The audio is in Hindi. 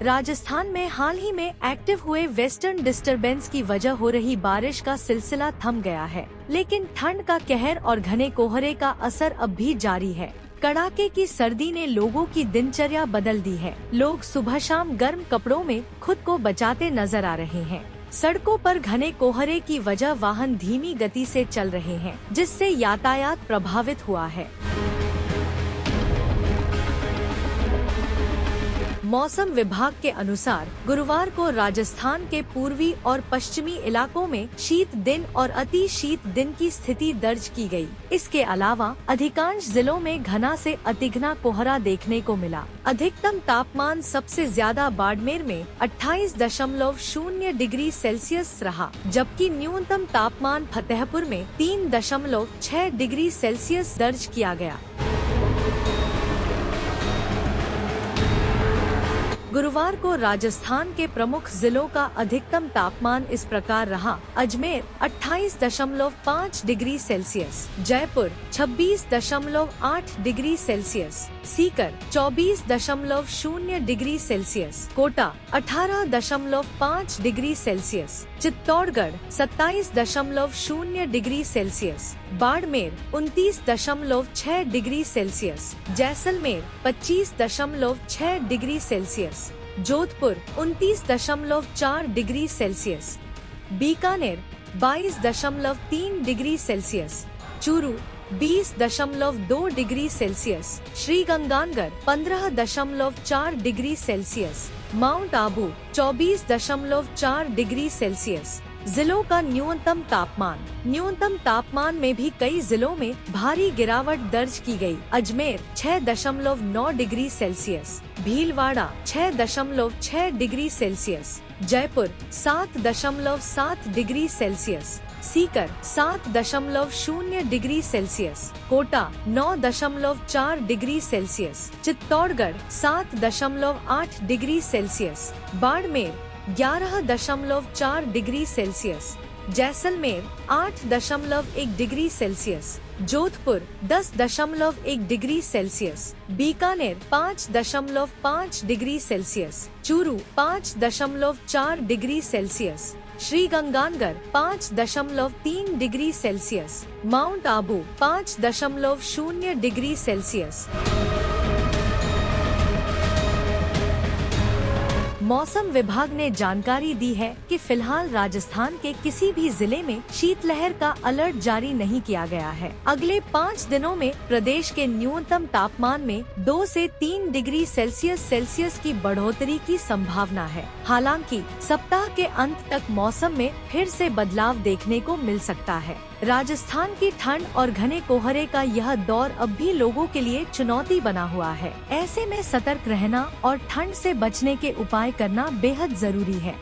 राजस्थान में हाल ही में एक्टिव हुए वेस्टर्न डिस्टरबेंस की वजह हो रही बारिश का सिलसिला थम गया है, लेकिन ठंड का कहर और घने कोहरे का असर अब भी जारी है। कड़ाके की सर्दी ने लोगों की दिनचर्या बदल दी है। लोग सुबह शाम गर्म कपड़ों में खुद को बचाते नजर आ रहे हैं। सड़कों पर घने कोहरे की वजह वाहन धीमी गति से चल रहे हैं, जिससे यातायात प्रभावित हुआ है। मौसम विभाग के अनुसार गुरुवार को राजस्थान के पूर्वी और पश्चिमी इलाकों में शीत दिन और अति शीत दिन की स्थिति दर्ज की गई। इसके अलावा अधिकांश जिलों में घना से अतिघना कोहरा देखने को मिला। अधिकतम तापमान सबसे ज्यादा बाड़मेर में 28.0 डिग्री सेल्सियस रहा, जबकि न्यूनतम तापमान फतेहपुर में 3.6 डिग्री सेल्सियस दर्ज किया गया। गुरुवार को राजस्थान के प्रमुख जिलों का अधिकतम तापमान इस प्रकार रहा। Ajmer 28.5 degree Celsius, Jaipur 26.8 degree Celsius, Sikar 24.0 degree Celsius, Kota 18.5 degree Celsius, Chittorgarh 27.0 degree Celsius, Barmer 29.6 degree Celsius, Jaisalmer 25.6 degree Celsius, Jodhpur 29.4 degree Celsius, Bikaner 22.3 degree Celsius, Churu 20.2 degree Celsius, Sriganganagar 15.4 degree Celsius, Mount Abu 24.4 degree Celsius. जिलों का न्यूनतम तापमान में भी कई जिलों में भारी गिरावट दर्ज की गई। Ajmer 6.9 degree Celsius, Bhilwara 6.6 degree Celsius, Jaipur 7.7 degree Celsius, Sikar 7.0 degree Celsius, Kota 9.4 degree Celsius, Chittorgarh 7.8 degree Celsius, Barmer 11.4 degree Celsius, Jaisalmer 8.1 degree Celsius, Jodhpur 10.1 degree Celsius, Bikaner 5.5 degree Celsius, Churu 5.4 degree Celsius, Sriganganagar 5.3 degree Celsius, Mount Abu 5.0 degree Celsius. मौसम विभाग ने जानकारी दी है कि फिलहाल राजस्थान के किसी भी जिले में शीतलहर का अलर्ट जारी नहीं किया गया है। अगले 5 दिनों में प्रदेश के न्यूनतम तापमान में 2 से 3 डिग्री सेल्सियस की बढ़ोतरी की संभावना है। हालांकि सप्ताह के अंत तक मौसम में फिर से बदलाव देखने को मिल सकता है। राजस्थान की ठंड और घने कोहरे का यह दौर अब भी लोगों के लिए चुनौती बना हुआ है। ऐसे में सतर्क रहना और ठंड से बचने के उपाय करना बेहद जरूरी है।